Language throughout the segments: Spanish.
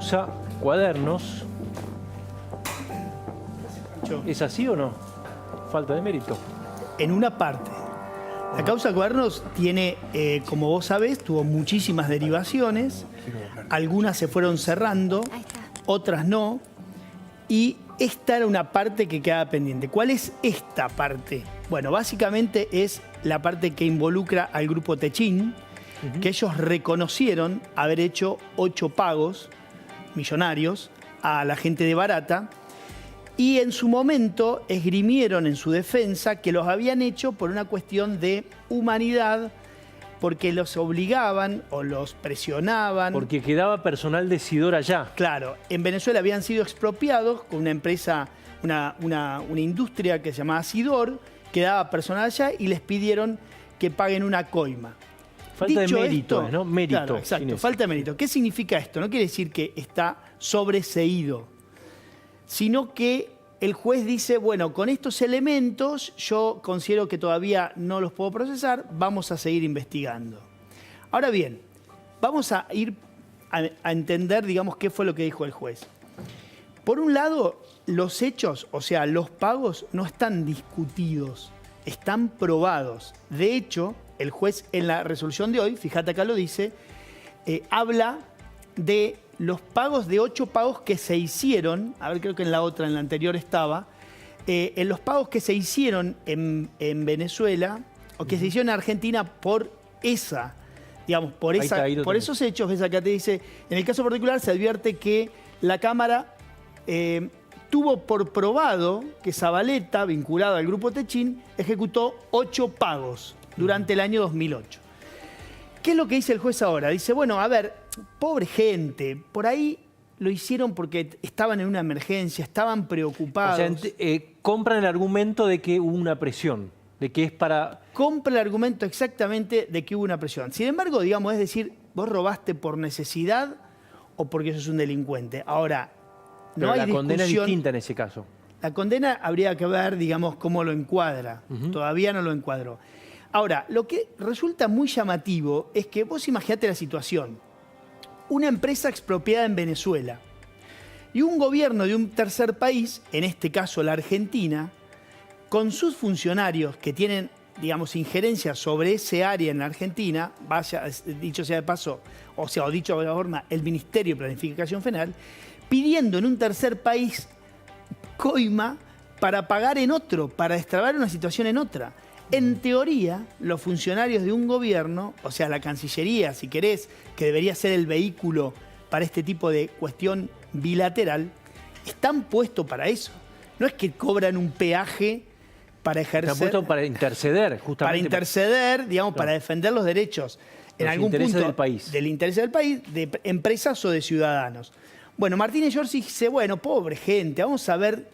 causa Cuadernos. ¿Es así o no? Falta de mérito. En una parte. La causa Cuadernos tiene, como vos sabés, tuvo muchísimas derivaciones. Algunas se fueron cerrando, otras no. Y esta era una parte que quedaba pendiente. ¿Cuál es esta parte? Bueno, básicamente es la parte que involucra al grupo Techin, que ellos reconocieron haber hecho 8 pagos millonarios a la gente de Barata. Y en su momento esgrimieron en su defensa que los habían hecho por una cuestión de humanidad, porque los obligaban o los presionaban. Porque quedaba personal decidor allá. Claro, en Venezuela habían sido expropiados con una empresa, una industria que se llamaba Sidor, que daba personal allá y les pidieron que paguen una coima. Falta de mérito, esto, ¿no? Mérito. Claro, exacto, falta de mérito. ¿Qué significa esto? No quiere decir que está sobreseído, sino que el juez dice, bueno, con estos elementos yo considero que todavía no los puedo procesar, vamos a seguir investigando. Ahora bien, vamos a ir a entender, digamos, qué fue lo que dijo el juez. Por un lado, los hechos, o sea, los pagos no están discutidos, están probados. De hecho, el juez en la resolución de hoy, fíjate acá lo dice, habla de los pagos de 8 pagos que se hicieron, a ver, creo que en la otra, en la anterior estaba, en los pagos que se hicieron en Venezuela, o que se hicieron en Argentina por esa, digamos, por esos hechos, ves acá te dice, en el caso particular se advierte que la Cámara tuvo por probado que Zabaleta, vinculado al grupo Techin, ejecutó 8 pagos durante el año 2008. ¿Qué es lo que dice el juez ahora? Dice, bueno, a ver, pobre gente, por ahí lo hicieron porque estaban en una emergencia, estaban preocupados. O sea, compran el argumento de que hubo una presión, de que es para... Compra el argumento exactamente de que hubo una presión. Sin embargo, digamos, es decir, vos robaste por necesidad o porque sos un delincuente. Ahora, no hay la condena es discusión. distinta en ese caso. La condena habría que ver, digamos, cómo lo encuadra. Todavía no lo encuadró. Ahora, lo que resulta muy llamativo es que vos imaginate la situación. Una empresa expropiada en Venezuela y un gobierno de un tercer país, en este caso la Argentina, con sus funcionarios que tienen, digamos, injerencia sobre ese área en la Argentina, vaya, dicho sea de paso, o dicho de alguna forma, el Ministerio de Planificación Federal, pidiendo en un tercer país coima para pagar en otro, para destrabar una situación en otra. En teoría, los funcionarios de un gobierno, o sea, la Cancillería, si querés, que debería ser el vehículo para este tipo de cuestión bilateral, están puestos para eso. No es que cobran un peaje para ejercer... Están puestos para interceder, justamente. Para interceder, digamos, claro, para defender los derechos en los algún punto del país. Del interés del país, de empresas o de ciudadanos. Bueno, Martínez Giorgi dice, bueno, pobre gente, vamos a ver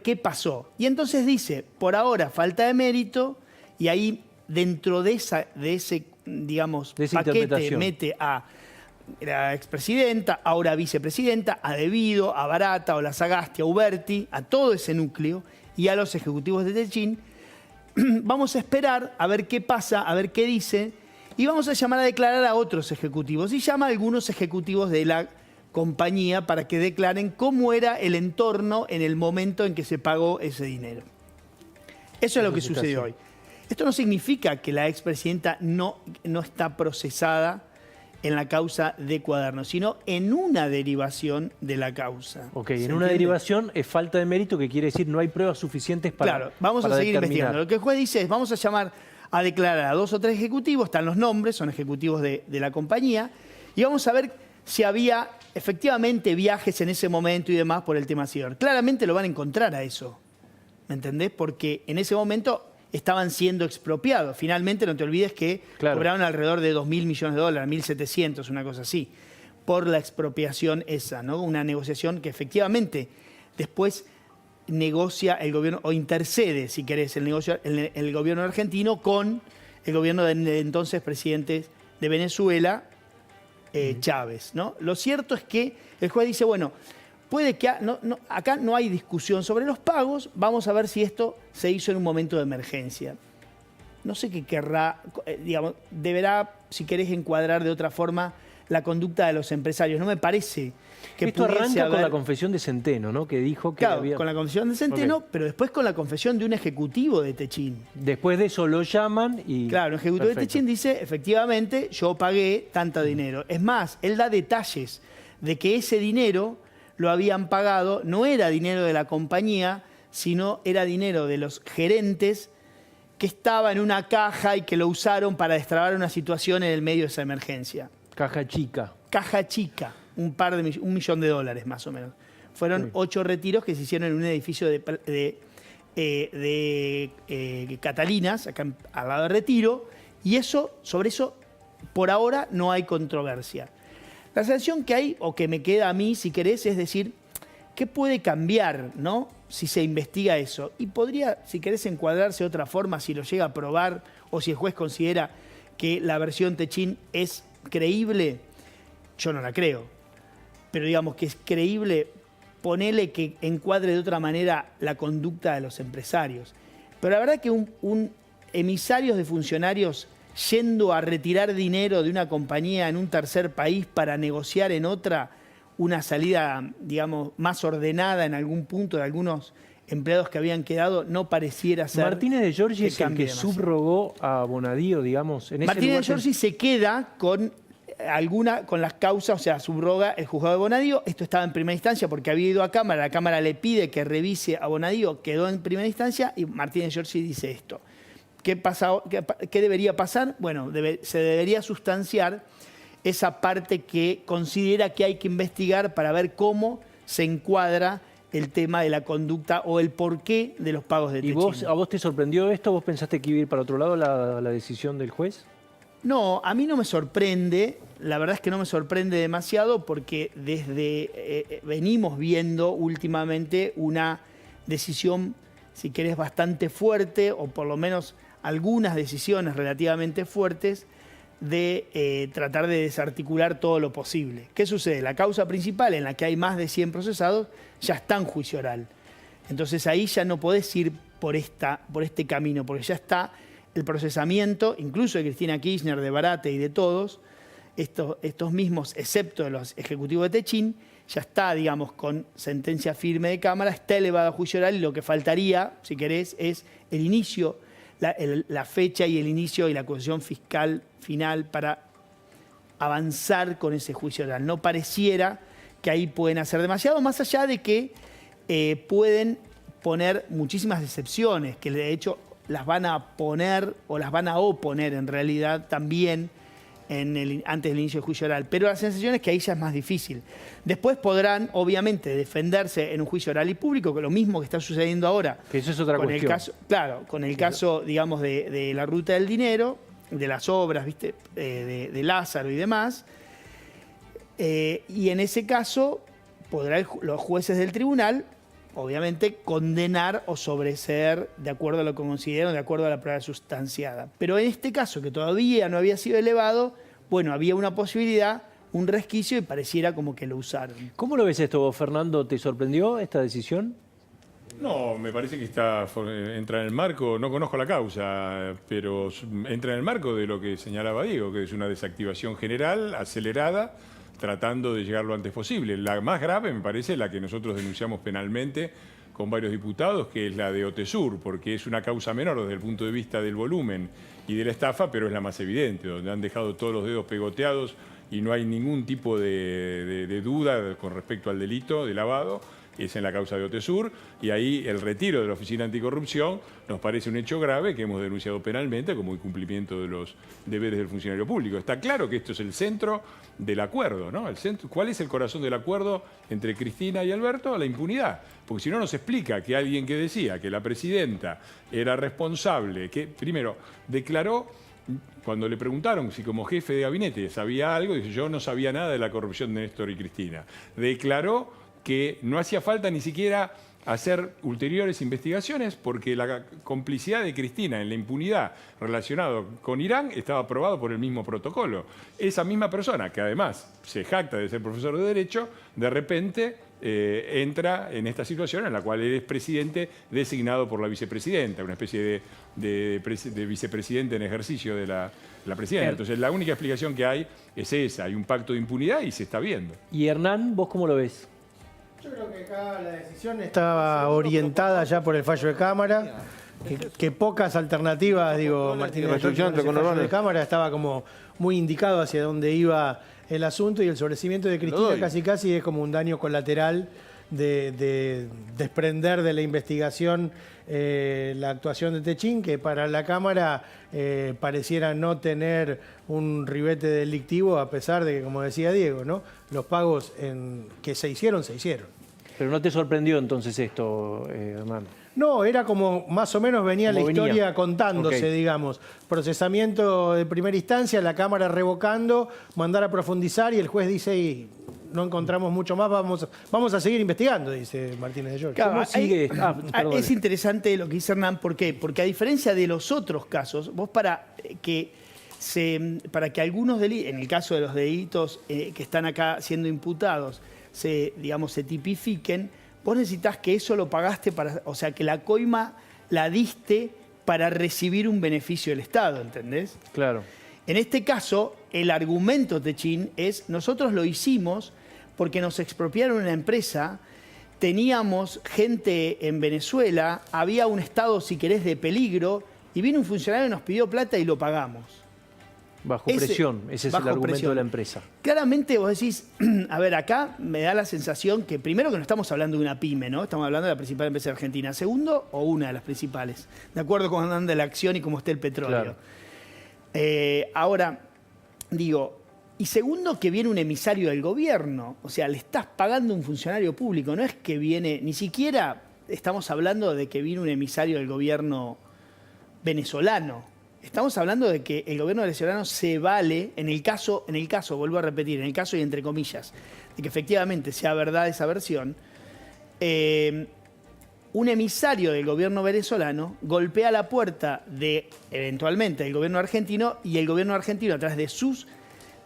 qué pasó. Y entonces dice, por ahora falta de mérito, y ahí dentro de ese digamos, paquete mete a la expresidenta, ahora vicepresidenta, a Devido, a Barata, a Olazagasti, a Uberti, a todo ese núcleo, y a los ejecutivos de Techin. Vamos a esperar a ver qué pasa, a ver qué dice, y vamos a llamar a declarar a otros ejecutivos. Y llama a algunos ejecutivos de la compañía para que declaren cómo era el entorno en el momento en que se pagó ese dinero. Eso es lo que sucedió hoy. Esto no significa que la expresidenta no está procesada en la causa de Cuadernos, sino en una derivación de la causa. Ok, en una derivación es falta de mérito, que quiere decir no hay pruebas suficientes para Claro, vamos a seguir investigando. Lo que el juez dice es, vamos a llamar a declarar a 2 o 3 ejecutivos, están los nombres, son ejecutivos de la compañía, y vamos a ver si había efectivamente viajes en ese momento y demás por el tema Sidor. Claramente lo van a encontrar a eso, ¿me entendés? Porque en ese momento estaban siendo expropiados. Finalmente, no te olvides que cobraron alrededor de $2.000 millones, 1.700, una cosa así, por la expropiación esa, ¿no? Una negociación que efectivamente después negocia el gobierno, o intercede, si querés, el gobierno argentino con el gobierno del entonces presidente de Venezuela, Chávez, ¿no? Lo cierto es que el juez dice, bueno, puede que acá no hay discusión sobre los pagos, vamos a ver si esto se hizo en un momento de emergencia. No sé qué querrá, digamos, deberá, si querés, encuadrar de otra forma la conducta de los empresarios. No me parece que Esto pudiese arranca con haber- la confesión de Centeno, ¿no? Que dijo que Claro, había... con la confesión de Centeno, Ok. pero después con la confesión de un ejecutivo de Techin. Después de eso lo llaman y... Claro, el ejecutivo de Perfecto. Techin dice, efectivamente, yo pagué tanto dinero. Es más, él da detalles de que ese dinero lo habían pagado, no era dinero de la compañía, sino era dinero de los gerentes que estaba en una caja y que lo usaron para destrabar una situación en el medio de esa emergencia. Caja chica. Caja chica, $1 millón más o menos. Fueron Sí. 8 retiros que se hicieron en un edificio Catalinas, acá al lado de Retiro, y sobre eso, por ahora, no hay controversia. La sensación que hay, o que me queda a mí, si querés, es decir, ¿qué puede cambiar, no? Si se investiga eso. Y podría, si querés, encuadrarse de otra forma, si lo llega a probar, o si el juez considera que la versión Techin es creíble. Yo no la creo. Pero digamos que es creíble, ponele que encuadre de otra manera la conducta de los empresarios. Pero la verdad que un emisarios de funcionarios yendo a retirar dinero de una compañía en un tercer país para negociar en otra una salida, digamos, más ordenada en algún punto de algunos empleados que habían quedado, no pareciera ser. Martínez de Giorgi es el cambie que demasiado. subrogó a Bonadío, digamos. En ese Martínez de lugar Giorgi se queda con las causas, o sea, subroga el juzgado de Bonadío. Esto estaba en primera instancia porque había ido a Cámara, la Cámara le pide que revise a Bonadío, quedó en primera instancia y Martínez de Giorgi dice esto. ¿Qué debería pasar? Bueno, se debería sustanciar esa parte que considera que hay que investigar para ver cómo se encuadra el tema de la conducta o el porqué de los pagos de ¿Y Techin. a vos te sorprendió esto? ¿Vos pensaste que iba a ir para otro lado la decisión del juez? No, a mí no me sorprende, la verdad es que no me sorprende demasiado porque desde venimos viendo últimamente una decisión, si querés, bastante fuerte, o por lo menos algunas decisiones relativamente fuertes, de tratar de desarticular todo lo posible. ¿Qué sucede? La causa principal, en la que hay más de 100 procesados, ya está en juicio oral. Entonces ahí ya no podés ir por este camino, porque ya está el procesamiento, incluso de Cristina Kirchner, de Barate y de todos, estos mismos, excepto de los ejecutivos de Techin, ya está, digamos, con sentencia firme de Cámara, está elevado a juicio oral y lo que faltaría, si querés, es el inicio, la fecha y el inicio y la acusación fiscal final para avanzar con ese juicio oral. No pareciera que ahí pueden hacer demasiado, más allá de que pueden poner muchísimas excepciones, que de hecho las van a poner o las van a oponer en realidad también antes del inicio del juicio oral. Pero la sensación es que ahí ya es más difícil. Después podrán, obviamente, defenderse en un juicio oral y público, que es lo mismo que está sucediendo ahora. Que eso es otra con cuestión. el caso, claro, con el caso, digamos, de la ruta del dinero, de las obras, ¿viste? De Lázaro y demás. Y en ese caso podrán los jueces del tribunal, obviamente, condenar o sobreseer de acuerdo a lo que consideran, de acuerdo a la prueba sustanciada. Pero en este caso, que todavía no había sido elevado, bueno, había una posibilidad, un resquicio y pareciera como que lo usaron. ¿Cómo lo ves esto vos, Fernando? ¿Te sorprendió esta decisión? No, me parece que entra en el marco, no conozco la causa, pero entra en el marco de lo que señalaba Diego, que es una desactivación general, acelerada, tratando de llegar lo antes posible. La más grave me parece la que nosotros denunciamos penalmente con varios diputados, que es la de Otesur, porque es una causa menor desde el punto de vista del volumen y de la estafa, pero es la más evidente, donde han dejado todos los dedos pegoteados y no hay ningún tipo de duda con respecto al delito de lavado. Es en la causa de Otesur, y ahí el retiro de la Oficina Anticorrupción nos parece un hecho grave que hemos denunciado penalmente como incumplimiento de los deberes del funcionario público. Está claro que esto es el centro del acuerdo, ¿no? ¿Cuál es el corazón del acuerdo entre Cristina y Alberto? La impunidad. Porque si no nos explica que alguien que decía que la presidenta era responsable, que primero declaró, cuando le preguntaron si como jefe de gabinete sabía algo, dice: yo no sabía nada de la corrupción de Néstor y Cristina. Declaró que no hacía falta ni siquiera hacer ulteriores investigaciones porque la complicidad de Cristina en la impunidad relacionada con Irán estaba aprobado por el mismo protocolo. Esa misma persona, que además se jacta de ser profesor de Derecho, de repente entra en esta situación en la cual él es presidente designado por la vicepresidenta, una especie de vicepresidente en ejercicio de la presidenta. Entonces, la única explicación que hay es esa, hay un pacto de impunidad y se está viendo. Y Hernán, ¿vos cómo lo ves? Yo creo que acá la decisión estaba orientada ya por el fallo de Cámara, que pocas alternativas, digo, Martínez de Giorgio, con el fallo de Cámara estaba como muy indicado hacia dónde iba el asunto, y el sobrecimiento de Cristina casi es como un daño colateral de desprender de la investigación la actuación de Techín, que para la Cámara pareciera no tener un ribete delictivo, a pesar de que, como decía Diego, ¿no?, los pagos que se hicieron. Pero ¿no te sorprendió entonces esto, Hernán? No, era como más o menos venía la historia contándose, digamos. Procesamiento de primera instancia, la Cámara revocando, mandar a profundizar, y el juez dice, y no encontramos mucho más, vamos a seguir investigando, dice Martínez de Giorgio. Claro, ¿Cómo sigue? Es interesante lo que dice Hernán. ¿Por qué? Porque a diferencia de los otros casos, vos para que algunos delitos, en el caso de los delitos que están acá siendo imputados, se tipifiquen, vos necesitas que eso lo pagaste o sea, que la coima la diste para recibir un beneficio del Estado, ¿entendés? Claro. En este caso, el argumento, Techín, es nosotros lo hicimos porque nos expropiaron una empresa, teníamos gente en Venezuela, había un estado, si querés, de peligro, y vino un funcionario y nos pidió plata y lo pagamos. Bajo presión, ese es el argumento de la empresa. Claramente vos decís, a ver, acá me da la sensación que primero que no estamos hablando de una pyme, ¿no? Estamos hablando de la principal empresa de Argentina. Segundo, o una de las principales, de acuerdo con dónde anda la acción y cómo esté el petróleo. Claro. Ahora, digo, y segundo, que viene un emisario del gobierno. O sea, le estás pagando a un funcionario público. No es que viene, ni siquiera estamos hablando de que viene un emisario del gobierno venezolano. Estamos hablando de que el gobierno venezolano se vale, en el caso, vuelvo a repetir, en el caso y entre comillas, de que efectivamente sea verdad esa versión, un emisario del gobierno venezolano golpea la puerta de, eventualmente, del gobierno argentino, y el gobierno argentino, a través de sus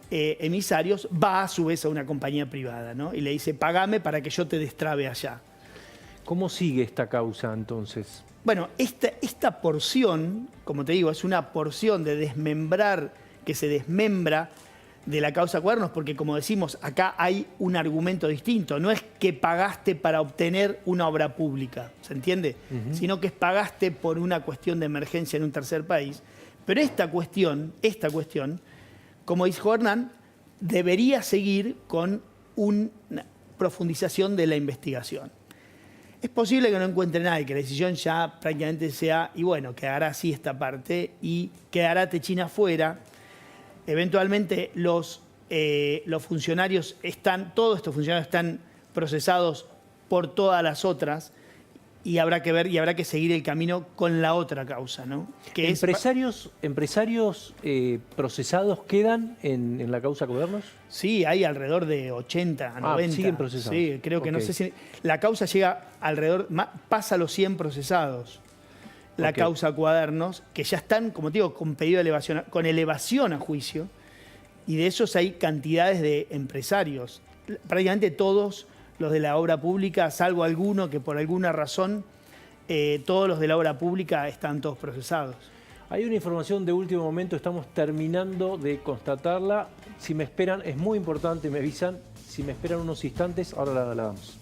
emisarios, va a su vez a una compañía privada, ¿no? Y le dice, pagame para que yo te destrabe allá. ¿Cómo sigue esta causa entonces? Bueno, esta porción, como te digo, es una porción de desmembrar, que se desmembra de la causa Cuadernos, porque como decimos, acá hay un argumento distinto. No es que pagaste para obtener una obra pública, ¿se entiende? Sino que pagaste por una cuestión de emergencia en un tercer país. Pero esta cuestión, como dijo Hernán, debería seguir con una profundización de la investigación. Es posible que no encuentre nada y que la decisión ya prácticamente sea, y bueno, quedará así esta parte y quedará Techín afuera. Eventualmente los funcionarios todos estos funcionarios están procesados por todas las otras, y habrá que ver y habrá que seguir el camino con la otra causa, ¿no? Que ¿Empresarios procesados quedan en la causa Cuadernos? Sí, hay alrededor de 80, 90. Siguen procesados. Sí, creo que no sé si... La causa llega alrededor, pasa los 100 procesados. La causa Cuadernos, que ya están, como te digo, con pedido de elevación, con elevación a juicio, y de esos hay cantidades de empresarios. Prácticamente todos los de la obra pública, salvo alguno que por alguna razón, todos los de la obra pública están todos procesados. Hay una información de último momento, estamos terminando de constatarla. Si me esperan, es muy importante, me avisan. Si me esperan unos instantes, ahora la damos.